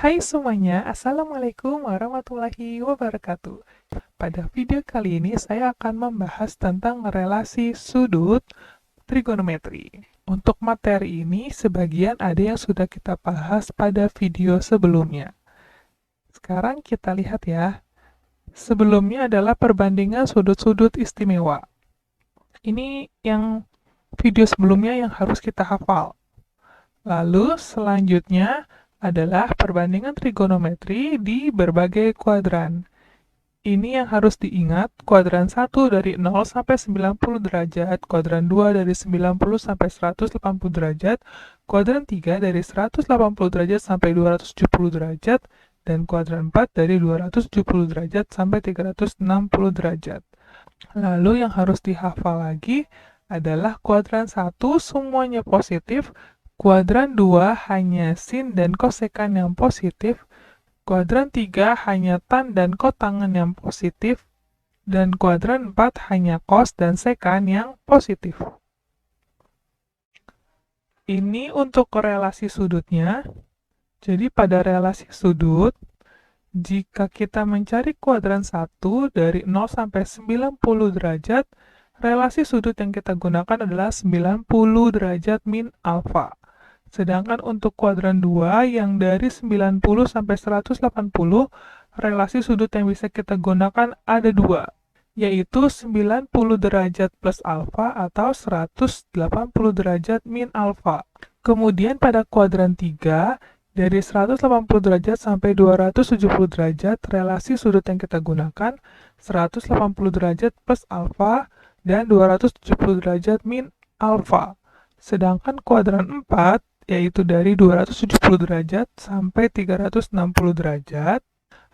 Hai semuanya, Assalamualaikum warahmatullahi wabarakatuh. Pada video kali ini saya akan membahas tentang relasi sudut trigonometri. Untuk materi ini, sebagian ada yang sudah kita bahas pada video sebelumnya. Sekarang kita lihat ya. Sebelumnya adalah perbandingan sudut-sudut istimewa. Ini yang video sebelumnya yang harus kita hafal. Lalu selanjutnya adalah perbandingan trigonometri di berbagai kuadran. Ini yang harus diingat, kuadran 1 dari 0 sampai 90 derajat, kuadran 2 dari 90 sampai 180 derajat, kuadran 3 dari 180 derajat sampai 270 derajat, dan kuadran 4 dari 270 derajat sampai 360 derajat. Lalu yang harus dihafal lagi adalah kuadran 1 semuanya positif, kuadran 2 hanya sin dan kosekan yang positif, kuadran 3 hanya tan dan kotangan yang positif, dan kuadran 4 hanya cos dan sekan yang positif. Ini untuk korelasi sudutnya. Jadi pada relasi sudut, jika kita mencari kuadran 1 dari 0 sampai 90 derajat, relasi sudut yang kita gunakan adalah 90 derajat min alfa. Sedangkan untuk kuadran 2 yang dari 90 sampai 180, relasi sudut yang bisa kita gunakan ada dua, yaitu 90 derajat plus alfa atau 180 derajat min alfa. Kemudian pada kuadran 3, dari 180 derajat sampai 270 derajat, relasi sudut yang kita gunakan 180 derajat plus alfa dan 270 derajat min alfa. Sedangkan kuadran 4, yaitu dari 270 derajat sampai 360 derajat,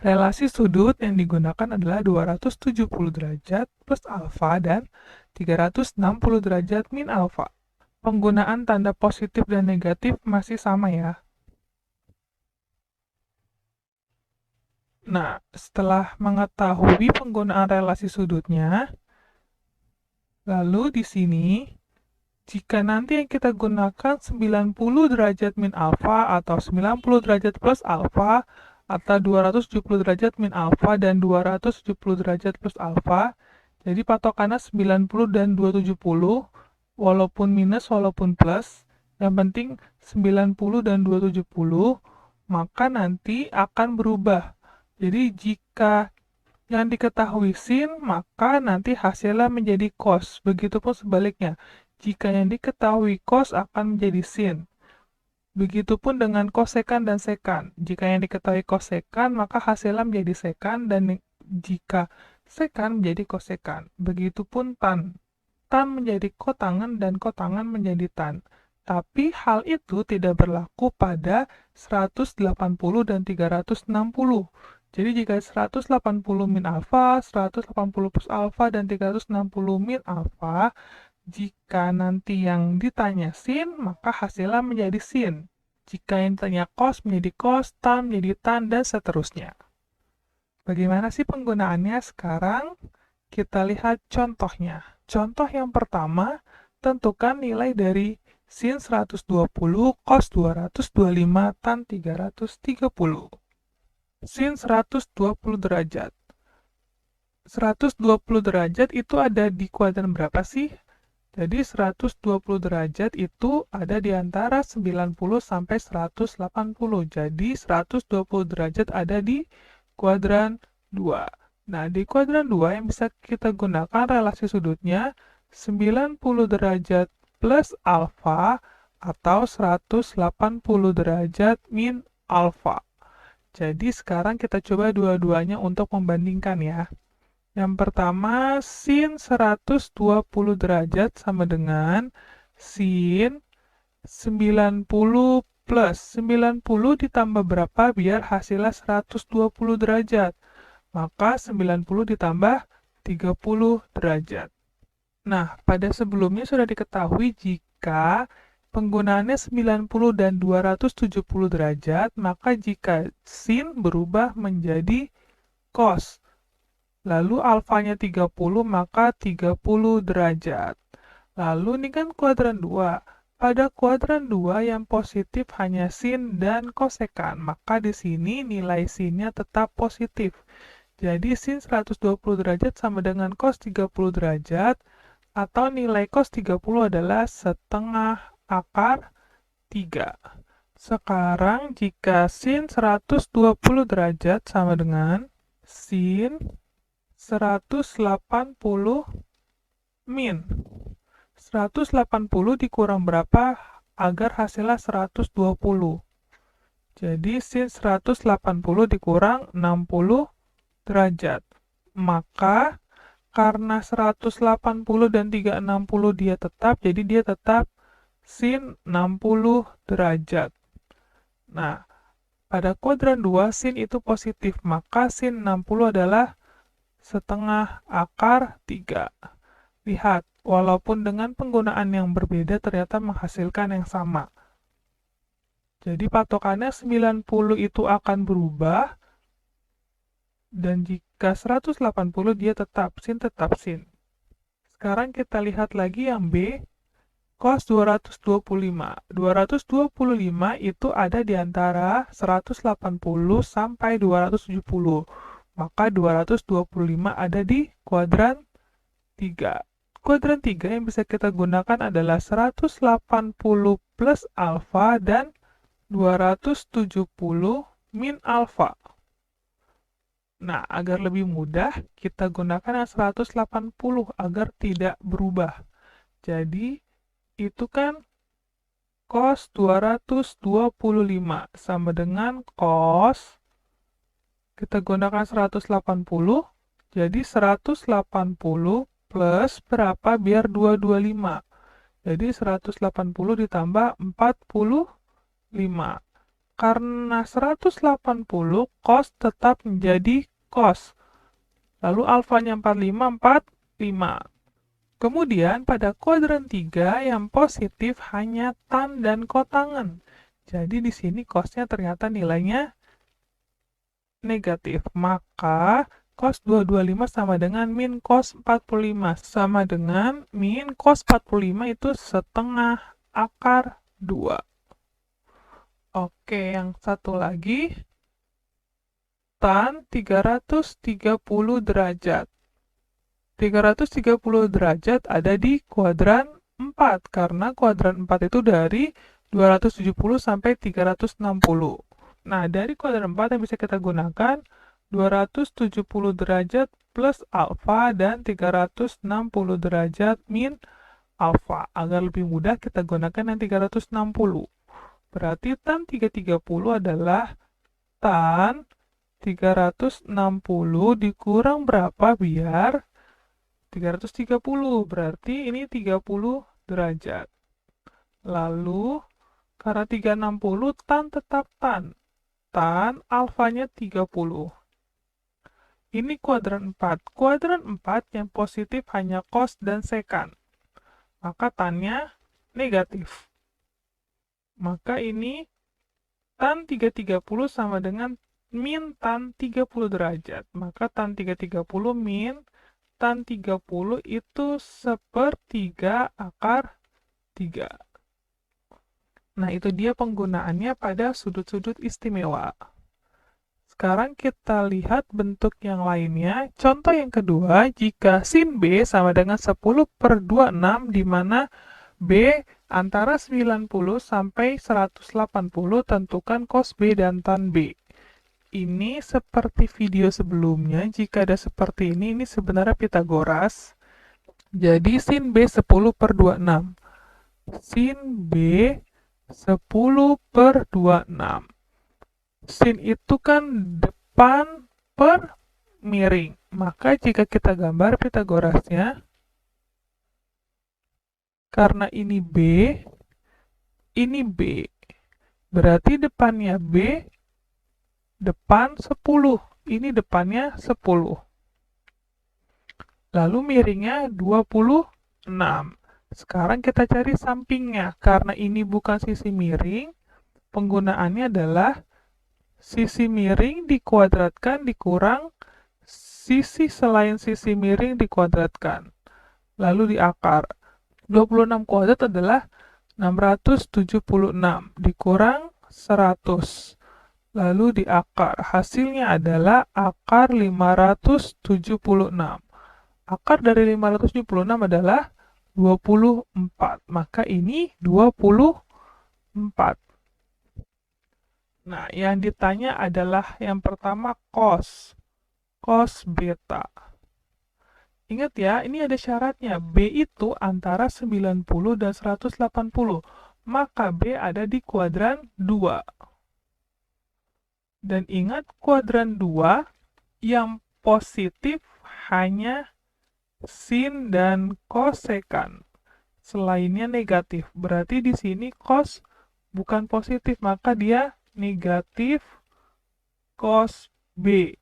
relasi sudut yang digunakan adalah 270 derajat plus alfa dan 360 derajat min alfa. Penggunaan tanda positif dan negatif masih sama ya. Nah, setelah mengetahui penggunaan relasi sudutnya, lalu di sini jika nanti yang kita gunakan 90 derajat min alfa atau 90 derajat plus alfa atau 270 derajat min alfa dan 270 derajat plus alfa, jadi patokannya 90 dan 270, walaupun minus walaupun plus, yang penting 90 dan 270, maka nanti akan berubah. Jadi jika yang diketahui sin, maka nanti hasilnya menjadi cos, begitupun sebaliknya. Jika yang diketahui cos akan menjadi sin. Begitupun dengan kosekan dan sekan. Jika yang diketahui kosekan, maka hasilnya menjadi sekan, dan jika sekan menjadi kosekan. Begitupun tan. Tan menjadi kotangan dan kotangan menjadi tan. Tapi hal itu tidak berlaku pada 180 dan 360. Jadi jika 180 min alfa, 180 plus alfa, dan 360 min alfa, jika nanti yang ditanya sin, maka hasilnya menjadi sin. Jika yang ditanya cos menjadi cos, tan menjadi tan, dan seterusnya. Bagaimana sih penggunaannya sekarang? Kita lihat contohnya. Contoh yang pertama, tentukan nilai dari sin 120, cos 225, tan 330. Sin 120 derajat. 120 derajat itu ada di kuadran berapa sih? Jadi 120 derajat itu ada di antara 90 sampai 180. Jadi 120 derajat ada di kuadran 2. Nah, di kuadran 2 yang bisa kita gunakan relasi sudutnya 90 derajat plus alfa atau 180 derajat min alfa. Jadi sekarang kita coba dua-duanya untuk membandingkan ya. Yang pertama, sin 120 derajat sama dengan sin 90 plus 90 ditambah berapa biar hasilnya 120 derajat. Maka 90 ditambah 30 derajat. Nah, pada sebelumnya sudah diketahui jika penggunaannya 90 dan 270 derajat, maka jika sin berubah menjadi cos. Lalu alfanya 30, maka 30 derajat. Lalu ini kan kuadran 2. Pada kuadran 2 yang positif hanya sin dan kosekan, maka di sini nilai sinnya tetap positif. Jadi sin 120 derajat sama dengan cos 30 derajat, atau nilai cos 30 adalah setengah akar 3. Sekarang jika sin 120 derajat sama dengan sin 180 min. 180 dikurang berapa agar hasilnya 120? Jadi sin 180 dikurang 60 derajat. Maka karena 180 dan 360 dia tetap, jadi dia tetap sin 60 derajat. Nah, pada kuadran 2 sin itu positif, maka sin 60 adalah setengah akar 3. Lihat, walaupun dengan penggunaan yang berbeda ternyata menghasilkan yang sama. Jadi patokannya 90 itu akan berubah, dan jika 180 dia tetap sin. Sekarang kita lihat lagi yang B, cos 225. 225 itu ada di antara 180 sampai 270. Maka 225 ada di kuadran 3. Kuadran 3 yang bisa kita gunakan adalah 180 plus alfa dan 270 min alfa. Nah, agar lebih mudah, kita gunakan yang 180 agar tidak berubah. Jadi, itu kan cos 225 sama dengan cos, kita gunakan 180, jadi 180 plus berapa biar 225. Jadi 180 ditambah 45. Karena 180, cos tetap menjadi cos. Lalu alfanya 45. Kemudian pada kuadran 3 yang positif hanya tan dan kotangen. Jadi di sini cosnya ternyata nilainya negatif. Maka cos 225 sama dengan min cos 45. Sama dengan min cos 45 itu setengah akar 2. Oke, yang satu lagi. Tan 330 derajat. 330 derajat ada di kuadran 4, karena kuadran 4 itu dari 270 sampai 360. Nah, dari kuadran 4 yang bisa kita gunakan 270 derajat plus alfa dan 360 derajat min alfa. Agar lebih mudah kita gunakan yang 360. Berarti tan 330 adalah tan 360 dikurang berapa biar 330, berarti ini 30 derajat. Lalu, karena 360, tan tetap tan. Tan alfanya 30. Ini kuadran 4. Kuadran 4 yang positif hanya cos dan sekan. Maka tannya negatif. Maka ini tan 330 sama dengan min tan 30 derajat. Maka tan 330 min tan 30 itu sepertiga akar 3. Nah, itu dia penggunaannya pada sudut-sudut istimewa. Sekarang kita lihat bentuk yang lainnya. Contoh yang kedua, jika sin B sama dengan 10/26, di mana B antara 90 sampai 180, tentukan cos B dan tan B. Ini seperti video sebelumnya, jika ada seperti ini sebenarnya Pitagoras. Jadi sin B 10/26. Sin B 10/26. Sin itu kan depan per miring. Maka jika kita gambar Pitagorasnya, karena ini B, berarti depannya B, depan 10. Ini depannya 10. Lalu miringnya 26. Sekarang kita cari sampingnya. Karena ini bukan sisi miring, penggunaannya adalah sisi miring dikuadratkan dikurang sisi selain sisi miring dikuadratkan. Lalu diakar. 26 kuadrat adalah 676 dikurang 100. Lalu di akar, hasilnya adalah akar 576. Akar dari 576 adalah 24. Maka ini 24. Nah, yang ditanya adalah yang pertama cos. Cos beta. Ingat ya, ini ada syaratnya. B itu antara 90 dan 180. Maka B ada di kuadran 2. Dan ingat kuadran 2 yang positif hanya sin dan kosekan. Selainnya negatif. Berarti di sini cos bukan positif, maka dia negatif cos B.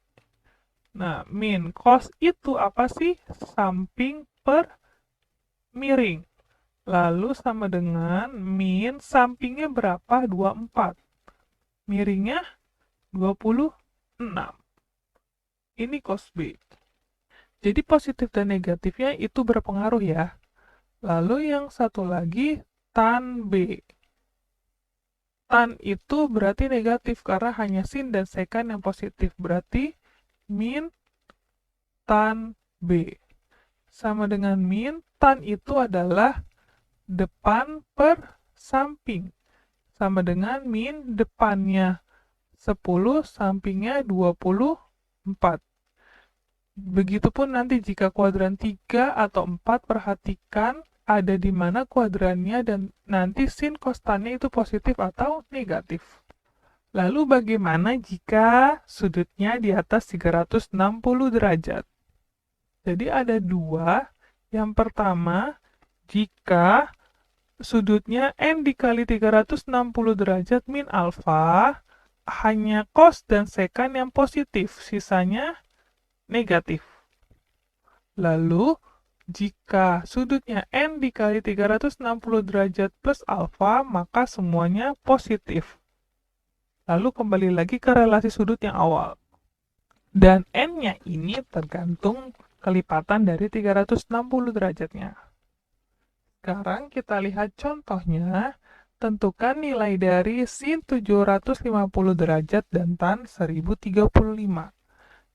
Nah, min cos itu apa sih? Samping per miring. Lalu sama dengan min sampingnya berapa? 24. Miringnya 26. Ini cos B. Jadi positif dan negatifnya itu berpengaruh ya. Lalu yang satu lagi tan B. Tan itu berarti negatif karena hanya sin dan sekan yang positif. Berarti min tan B. Sama dengan min, tan itu adalah depan per samping. Sama dengan min depannya 10, sampingnya 24. Begitupun nanti jika kuadran 3 atau 4, perhatikan ada di mana kuadrannya dan nanti sin kostannya itu positif atau negatif. Lalu bagaimana jika sudutnya di atas 360 derajat? Jadi ada dua. Yang pertama, jika sudutnya n dikali 360 derajat min alfa, hanya cos dan sekan yang positif, sisanya negatif. Lalu, jika sudutnya n dikali 360 derajat plus alfa, maka semuanya positif. Lalu kembali lagi ke relasi sudut yang awal. Dan n-nya ini tergantung kelipatan dari 360 derajatnya. Sekarang kita lihat contohnya. Tentukan nilai dari sin 750 derajat dan tan 1035.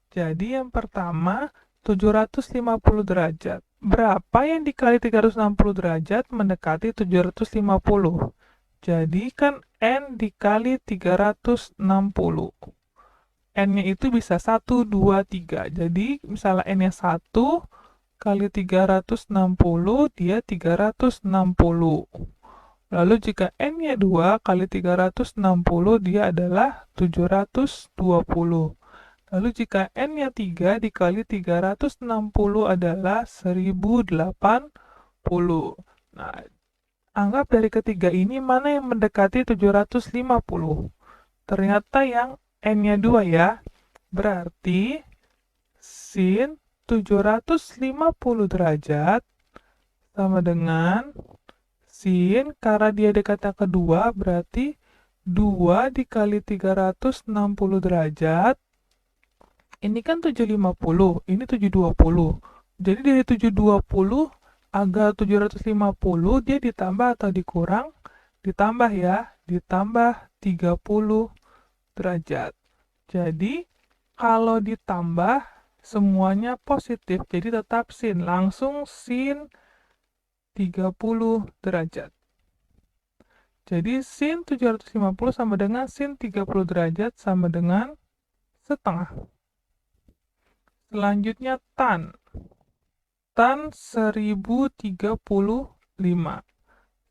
Jadi yang pertama 750 derajat. Berapa yang dikali 360 derajat mendekati 750? Jadi kan n dikali 360. N-nya itu bisa 1, 2, 3. Jadi misalnya n-nya 1 kali 360, dia 360. Lalu jika n-nya 2 kali 360, dia adalah 720. Lalu jika n-nya 3 dikali 360 adalah 1080. Nah, anggap dari ketiga ini mana yang mendekati 750? Ternyata yang n-nya 2 ya. Berarti sin 750 derajat sama dengan sin, karena dia dekatnya kedua, berarti 2 dikali 360 derajat. Ini kan 750, ini 720. Jadi dari 720 agar 750 dia ditambah atau dikurang? Ditambah ya, ditambah 30 derajat. Jadi kalau ditambah semuanya positif, jadi tetap sin. Langsung sin 30 derajat. Jadi sin 750 sama dengan sin 30 derajat sama dengan setengah. Selanjutnya tan. Tan 1035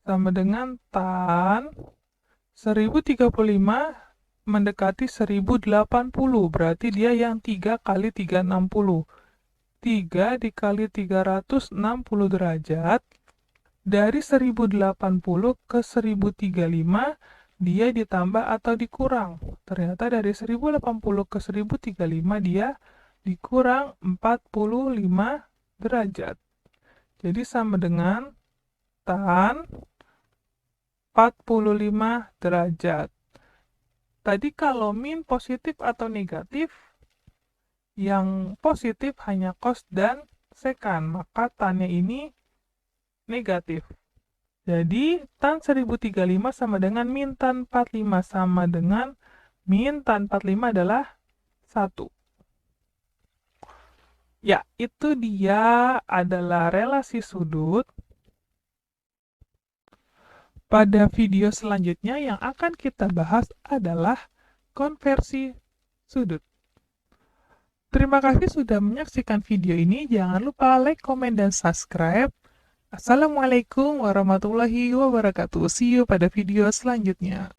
sama dengan tan 1035 mendekati 1080. Berarti dia yang 3 kali 360. 3 dikali 360 derajat. Dari 1080 ke 1035, dia ditambah atau dikurang. Ternyata dari 1080 ke 1035 dia dikurang 45 derajat. Jadi sama dengan tan 45 derajat. Tadi kalau min positif atau negatif, yang positif hanya cos dan sekan, maka tannya ini negatif. Jadi, tan 1035 sama dengan min tan 45 sama dengan min tan 45 adalah 1. Ya, itu dia adalah relasi sudut. Pada video selanjutnya yang akan kita bahas adalah konversi sudut. Terima kasih sudah menyaksikan video ini. Jangan lupa like, komen, dan subscribe. Assalamualaikum warahmatullahi wabarakatuh. See you pada video selanjutnya.